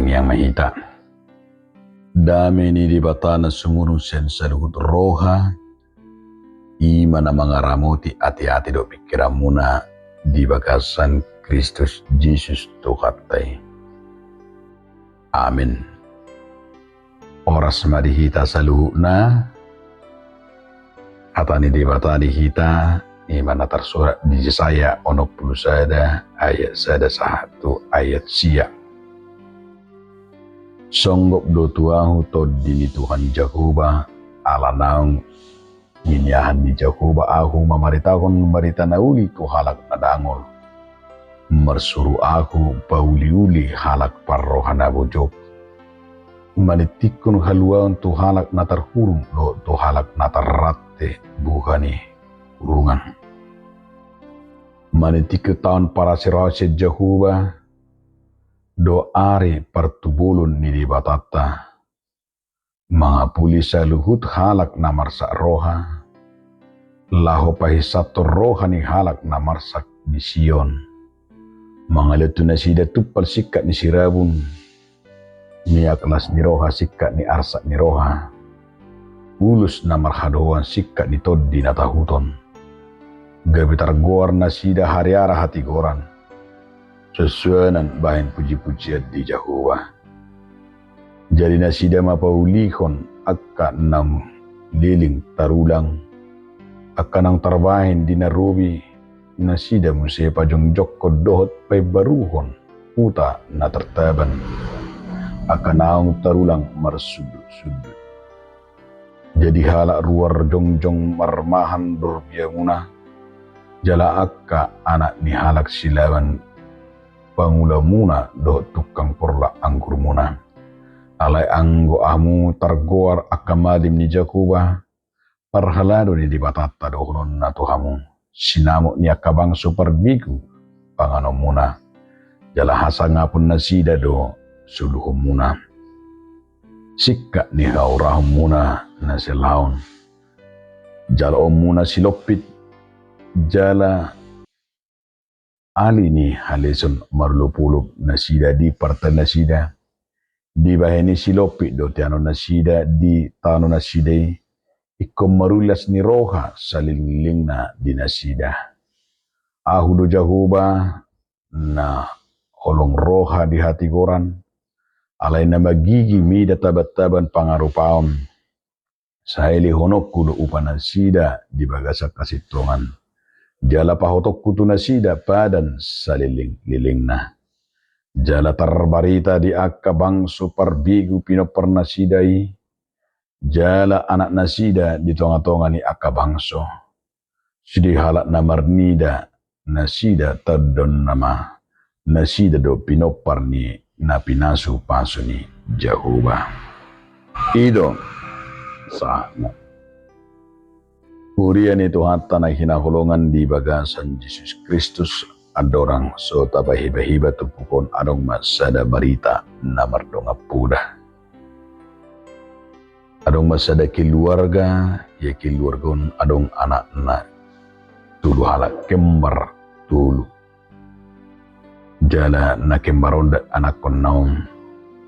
Sang Yang Mahita. Dami ni di batana sumunu sen saluhut roha, imana mangaramuti ati-ati do pikiramuna di bagasan Kristus Yesus Tuhatai. Amin. Oras madihita saluhuna, atani di batani hita, imana tersurat di Yesaya 61 ayat 1 ayat sia. Songgop do tuahu to dini Tuhan Jakoba ala naung minyahan di Jakoba aku mamaritahon barita nauli tu halak nadangol mersuru aku pauli-uli halak parrohana bojok manitikun haluan tu halak natarhurung do tu halak natarratte buhani urungan manitik tahun para sirase Jakoba do are partubulun ni di batata mga pulisa luhut halak na marsak roha laho pahisato roha ni halak na marsak di Sion mga letu na sida tupal sikat ni sirabun niaklas ni roha sikat ni arsak ni roha ulus na marhadoan sikat ni toddi na tahuton gabitar goar na sida hariara hati goran sesuanan bahan puji-pujian di Jahowa. Jadi nasida mapaulihon akka nam liling tarulang akka nang tarbahin di narubi nasida musepa jongjok kodohot pay baruhon uta na tertaban akka naong tarulang marsudut-sudut. Jadi halak ruar jongjong marmahan durbia muna jala akka anak ni halak silawan pangula muna do tukang porla anggur muna alai anggo amu targoar akamadim ni Jakoba parhalado ni dibatata do honon na tuhamu sinamo ni akabang superbigu pangano muna jala hasangapun nasida do suluhum muna sikka ni haurahum muna na selaun jala muna silopit jala ali ni haleson marlupulub nasida di partai nasida di baheni silopi do tiano nasida di tano nasida ikom marulas ni roha saliling na di nasida ahu do Jahoba na holong roha di hati goran alay na magigi mida tabat-taban pangarupaon saili honok kudo upan nasida di bagasak kasitongan jala pahotok kutu nasida padan saliling-liling na. Jala terbarita di akka bangso parbigu pinopar nasidai. Jala anak nasida di tonga-tonga ni akka bangso. Sidi halak na marnida nasida terdon nama. Nasida do pinopar ni na pinasu pasu ni Jahoba. Ido sana. Purian itu hatta na hinahulungan di bagasan Yesus Kristus adorang so tabahiba-hiba tupukon adong masada barita na mardonga puda. Adong masada keluarga ya keluargon adong anak na tulu halak kembar tulu. Jala na kembaronda anak konaum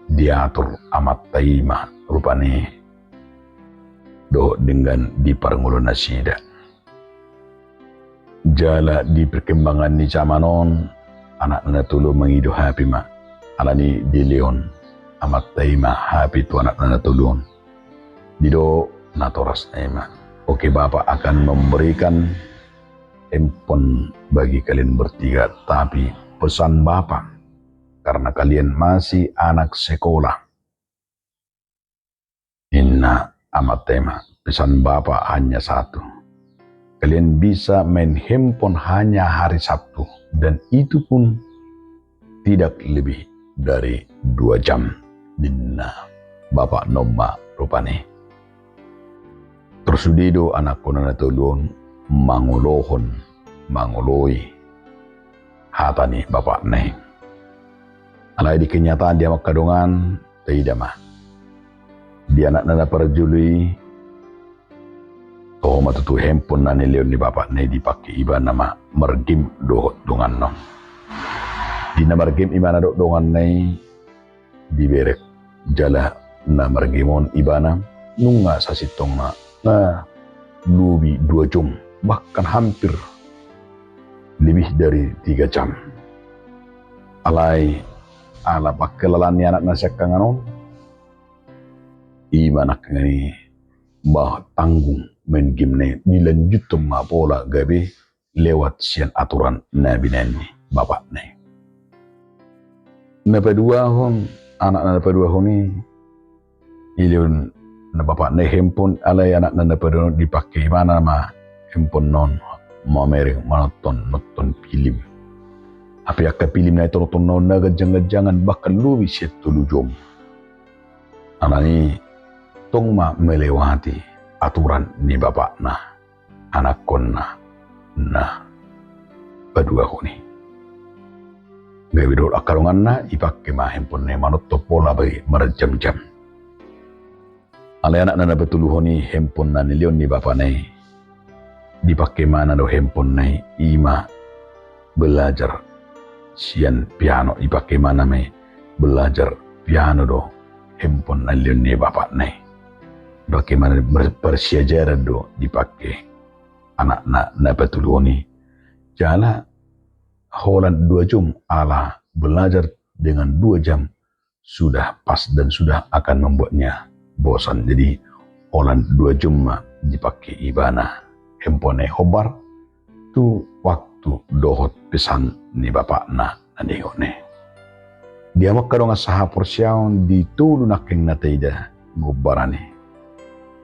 diatur amat taima rupane do dengan di parngulo nasida. Jala di perkembangan ni zamanon anak na tulo mangido happy ma ala ni di Leon amat taima happy tu anak na tulon dido natoras naima. Oke Bapak akan memberikan empon bagi kalian bertiga tapi pesan Bapak karena kalian masih anak sekolah inna amat tema, pesan Bapak hanya satu. Kalian bisa main handphone hanya hari Sabtu dan itu pun tidak lebih dari 2 jam. Dinna Bapak Noma rupane. Tersudido anak kona na tulon mangulohon, manguloi. Hata ni Bapak ne. Alay di kenyataan dia makadungan, tidak mah. Di anak na naparajuli toh matutu handphone na nileon ni Bapak na dipakai iba nama mergim dohot dungan no di na mergim iba na dongan na diberek jala na margimon ibana nunga sa sitong na lubi 2 jam, bahkan hampir lebih dari 3 jam. Alai ala pakelalan ni anak nasa kanganon, ima nak ngani bah tanggung main game ne dilanjut ma pola gabe lewat sian aturan na binani bapak ne. Na pedua hon anak na pedua honi iliun na bapak ne handphone alai anak na pedua dipakai mana ma handphone non mamering nonton film. Apa yang film na ito nonton na gajang-gajangan bahkan luwi siya tulujom. Anak ni tong melewati aturan ni bapak na anak kon na pedua honi. Gabi dol akarungan na ipakai ma handphone na manot to pola bagi merjam-jam. Alay anak na betul honi handphone na nilion ni bapak na dipakai mana do handphone na ima belajar sian piano dipakai mana me belajar piano do handphone na nilion ni bapak na bagaimana bersyajaran do dipakai anak na betul honi jala holan 2 jam ala belajar dengan 2 jam sudah pas dan sudah akan membuatnya bosan. Jadi holan 2 jam dipakai ibana handphone hobar tu waktu dohot pesan ni bapak na nanione. Dia makadong asaha porsyaon di tulu naking natida gobarani.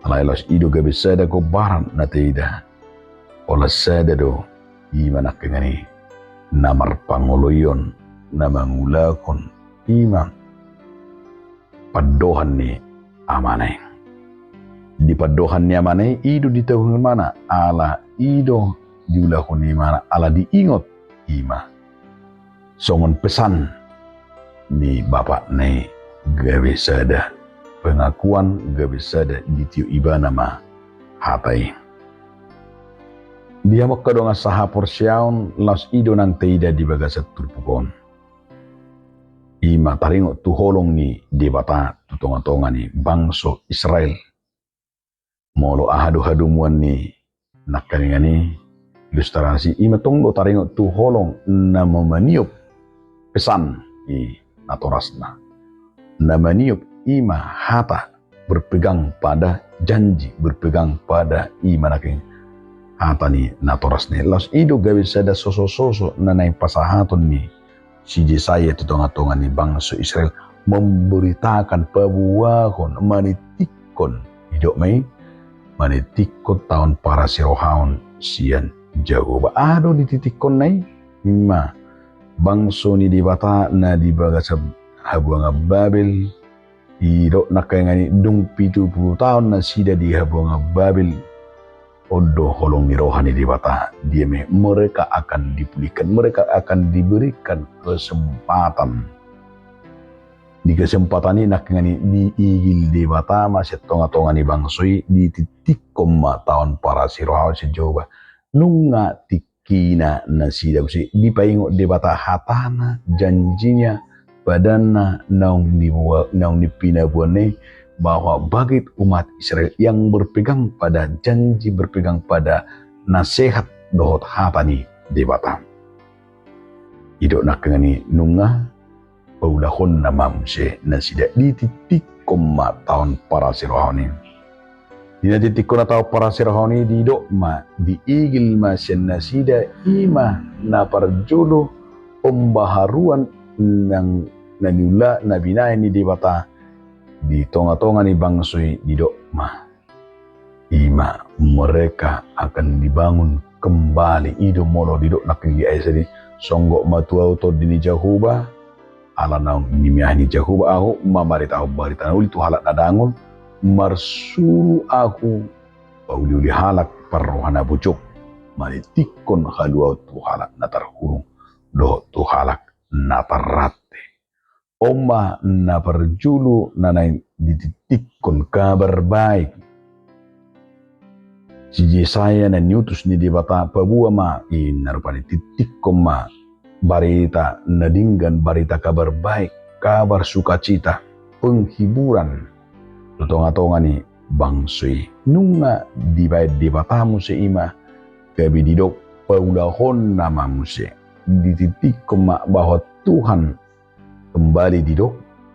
Alailos ido gabi sada gobaran natida. Ola sada do ima nakingani namar pangoloyon na mangulakon ima padohan ni amanay. Di padohan ni amanay ido ditawang mana ala ido diulakon ni mana ala diingot ima. Songon pesan ni bapak ni gabi sada pengakuan gabi sada ditiu iba nama hatay. Dia makadong asaha porsyaon las ido nang teida di bagasat turpukon. Ima taringo tuholong ni debata tutonga-tonga ni bangso Israel. Molo ahadu-hadu muan ni nakalinga ni ilustrasi ima tongdo taringo tuholong na memaniup pesan i natorasna. Na maniup ima hata berpegang pada janji, berpegang pada ima naking hata ni natoras ni los ido gawi sada soso-soso na naing pasahaton ni si Jesaya tutonga-tonga ni bangsa Israel memberitakan pabuahon manitikon hidup may manitikon tahun para sirohaon sian jauh ba ado dititikon nay ma bangso ni dibata na dibaga sa habuanga Babel ido nakayangani dung 70 tahun na sida di habuanga Babel. Odo holong ni rohani di bata dia mereka akan dipulihkan, mereka akan diberikan kesempatan. Di kesempatan ini nak ngani diigil di bata masih tonga-tonga ni bangsoi di titik koma tahun para sirohau sejoba nunga tikina nasida usi di paingo di bata hatana janjinya badanna naung dipina buane bahwa bagi umat Israel yang berpegang pada janji, berpegang pada nasihat dohot hatani debata. Idok nak ngani nunga paulahon na mamse na sida di titik koma tahun para sirohoni. Di titik koma tahun para sirohoni di dok ma di igil ma sen na sida ima na parjolo pembaharuan ng nanula na binay ni debata di tonga-tonga ni bangsoi di dokma ima mereka akan dibangun kembali ido molo di dok nak gi ay sadi songgok matua to dini jahuba ala na nimiah ni jahuba aku mamarita barita uli tu halak nadangon marsuru aku uli halak parrohana bucuk manitikon halua tu halak natarhurung do tu halak natarrat Oma na perjulu na dititikon kabar baik. Si Jesaya na nyutus ni di bata pabua ma inarupani titikon ma barita nadinggan barita kabar baik kabar sukacita, penghiburan totonga-tonga ni bangsui nunga dibayad di batamu seima gabi didok paulahon nama muse di titik kemak bahwa Tuhan kembali didok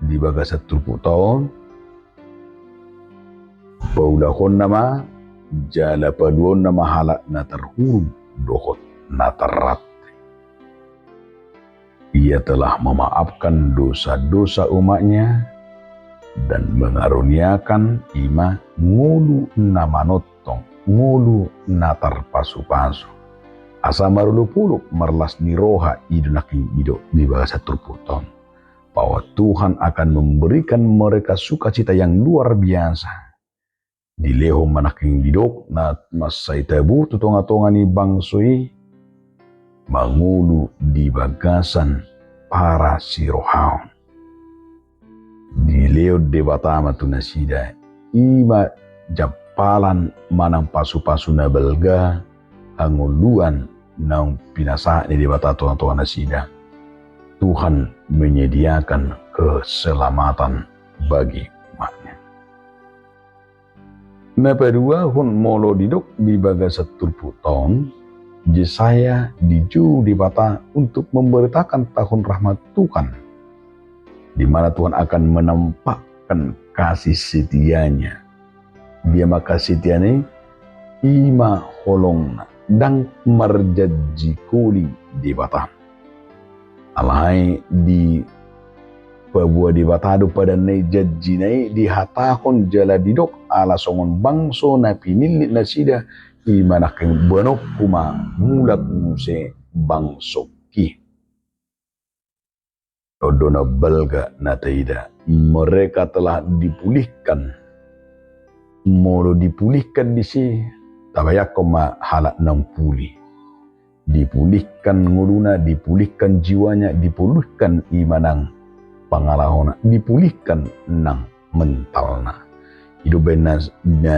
di bagas 70 tahun paulahon nama jala paduon nama halak na terhuruf dohot na terat. Ia telah memaafkan dosa-dosa umatnya dan mengaruniakan ima ngulu na manotong, ngulu na terpasu-pasu. Asa marulupuluk merlas ni roha idunaking idok di bahasa turputon. Bahwa Tuhan akan memberikan mereka sukacita yang luar biasa. Di leho manaking idok na masay tabu tutonga-tonga ni bangsui mangulu di bagasan para sirohaon. Di leo debatama tu nasida ima japalan manang pasu-pasu na belga anguluan nang pinasa ni debata tuan-tuan nasida. Tuhan menyediakan keselamatan bagi umatnya. Na kedua hun molo didok di bagas 70 tahun Yesaya diju dibata untuk memberitakan tahun rahmat Tuhan di mana Tuhan akan menampakkan kasih setianya. Dia maka setianya ima holong dan marjaji kuli di bata. Alhai di pabuah di batado pada nei jaji nei di hatahon jala didok ala songon bangso na pinilit na sida ima naking benok kuma mulak muse bangso ki. Dona belga na taida mereka telah dipulihkan molo dipulihkan di si tabayak koma halak nang pulih dipulihkan nguluna dipulihkan jiwanya dipulihkan imanang pangalahona dipulihkan nang mentalna hidup benas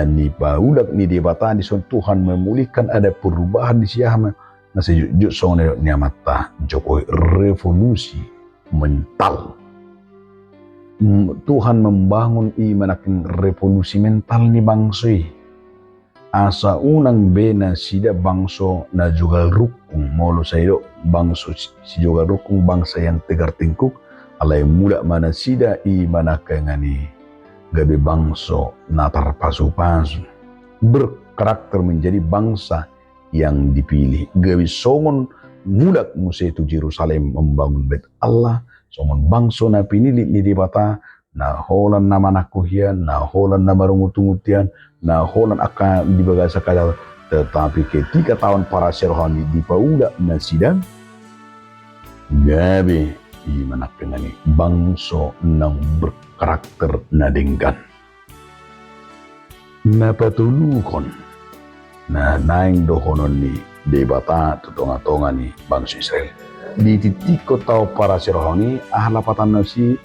ni paudak ni debata di son Tuhan memulihkan ada perubahan di siama na sejuk song ni amata Jokowi revolusi mental. Tuhan membangun imanakin revolusi mental ni bangsoi. Asa unang bena sida bangso na jugal rukung molo sayo bangso si jugal rukung bangsa yang tegar tingkuk alay muda mana sida imanaka ngani gabi bangso na terpasu-pasu berkarakter menjadi bangsa yang dipilih gabi songon mudak muse tu Jerusalem membangun bait Allah somon bangso na pinilit ni dibata na holan na manakuhian na holan na marungutungutian na holan akan dibagasa kadal tetapi ketika tahun para serohani di pauda na sidang gabi di manakengani bangso nang berkarakter na denggan na patulukon na naing dohonon ni debata tutonga-tonga ni bangsa Israel. Di titik kota para sirohani ahlapatan nasi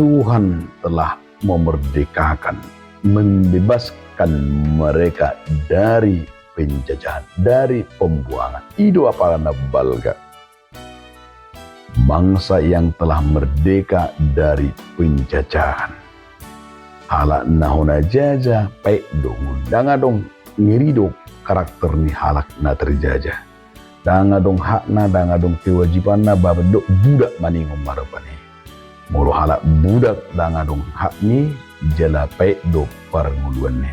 Tuhan telah memerdekakan, membebaskan mereka dari penjajahan, dari pembuangan. Ido apalana balga. Bangsa yang telah merdeka dari penjajahan. Hala nahona jaja paik dong, dangadong ngirido karakter ni halak na terjajah. Dangadong hakna, dangadong kewajiban na babedok budak maningom marapane. Mulu halak budak dangadong hak ni jala paik do parnguluan ni.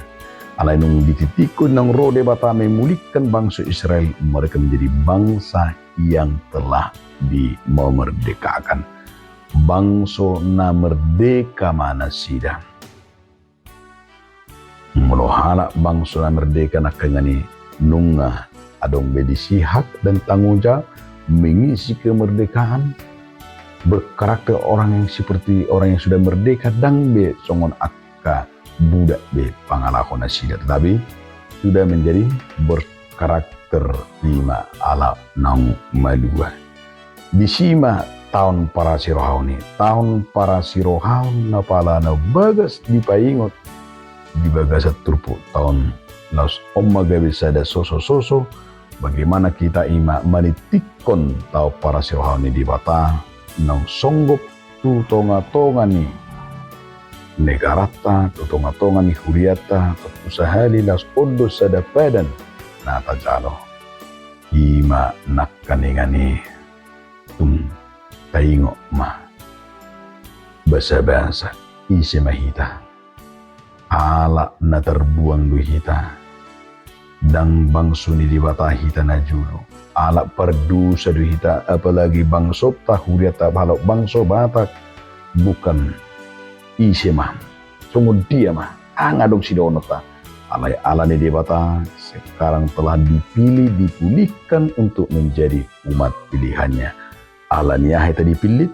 Alai nung dititikun ng rode bata memulihkan bangsa Israel, mereka menjadi bangsa yang telah dimerdekakan. Bangsa na merdeka mana sida. Mulu halak bangsa na merdeka na kengani nunga adong bedisi hak dan tanggung jawab mengisi kemerdekaan berkarakter orang yang seperti orang yang sudah merdeka dan be songon akka budak be pangalakon sida tetapi sudah menjadi berkarakter lima ala nang madua di sima tahun para sirohauni tahun para sirohaun na pala na bagas dipaingot di bagas turpu tahun laus omma gabi sada soso bagaimana kita ima manitikon tau para sirohauni di bata nang songgop tu tonga-tonga ni negarata, tu tonga-tonga ni huriata, tu usahali las ondo sadapadan na tajalo. Ima nakkaningani tum taingo ma basa-basa isi mahita ala na terbuang duhita dang bangso ni dibata hita na julo ala perdu saduhita apalagi bangso tahuriata balok bangso batak bukan isi mah sungguh dia mah angadong sidono ta alay ala ni dibata sekarang telah dipilih dipulihkan untuk menjadi umat pilihannya. Ala ni ahita dipilih,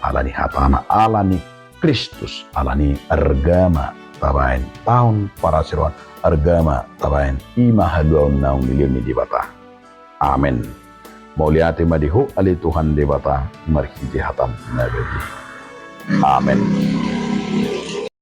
ala ni hatana, ala ni Kristus, ala ni argama tabain tahun para seruan argama tabain ima haluan naung milion ni dibata. Amin. Mauliati madihu ali Tuhan dibata marhiji hatam nabagi. Amin.